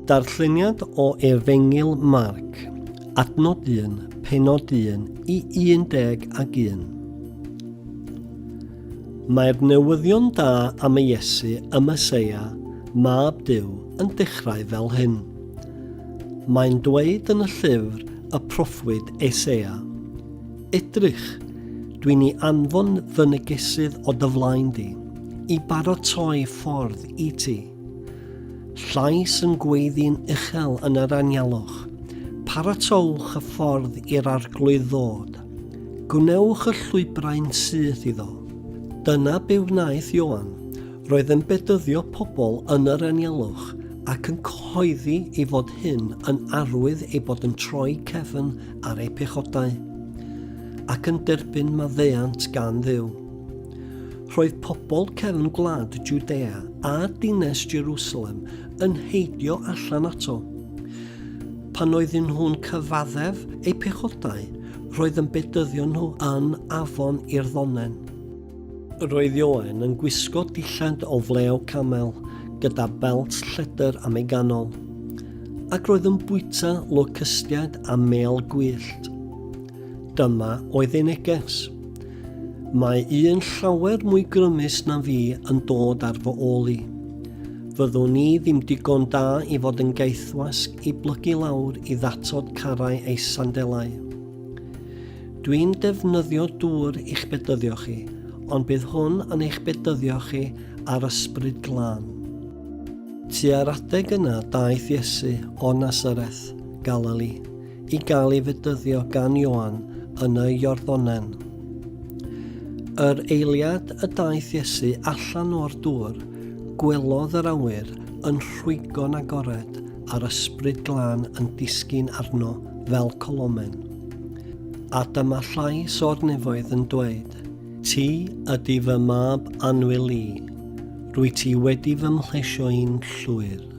Darlleniad o Efengyl Marc, adnod 1, pennod 1 i 11. Mae'r newyddion da am y Iesu y Meseia, Mab Duw, yn dechrau fel hyn. Mae'n dweud yn y llyfr y proffwyd Eseia, Edrych, dwi'n ei anfon fy negesydd o dy flaen di, i baratoi ffordd i ti. Llais yn gweiddi'n uchel yn yr anialwch, paratowch y ffordd i'r arglwydd ddod, gwnewch y llwybrau'n syth iddo. Dyna be wnaeth Ioan, roedd yn bedyddio pobl yn yr anialwch ac yn cyhoeddi ei fod hyn yn arwydd ei bod yn troi cefn ar ei pechodau, ac yn derbyn maddeuant gan Dduw. Roedd pobl cefn gwlad Jwdea a dines Jerusalem yn heidio allan ato. Pan oedden nhw'n cyfaddef eu pechodau, roedd yn bedyddio nhw yn afon i'r ddonen. Roedd Ioan yn gwisgo dillad o flew camel gyda belt lledr am ei ganol, ac roedd yn bwyta locystiad a mel gwyllt. Dyma oedd ei neges. Mae un llawer mwy grymus na fi yn dod ar fy ôl i. Fyddwn ni ddim digon da i fod yn geithwasg i blygu lawr i ddatod carau ei sandelau. Dwi'n defnyddio dŵr i'ch bedyddio chi, ond bydd hwn yn eich bedyddio chi ar ysbryd glân. Tua'r adeg yna daeth Iesu o Nasareth, Galili, i gael ei fedyddio gan Ioan yn y Iorddonen. Yr eiliad y daeth Iesu allan o'r dŵr, gwelodd yr awyr yn rhwygo'n agored a'r ysbryd glân yn disgyn arno fel colomen. A dyma llais o'r nefoedd yn dweud, Ti ydy fy mab annwyl i, rwy ti wedi fy mhlesio i'n llwyr.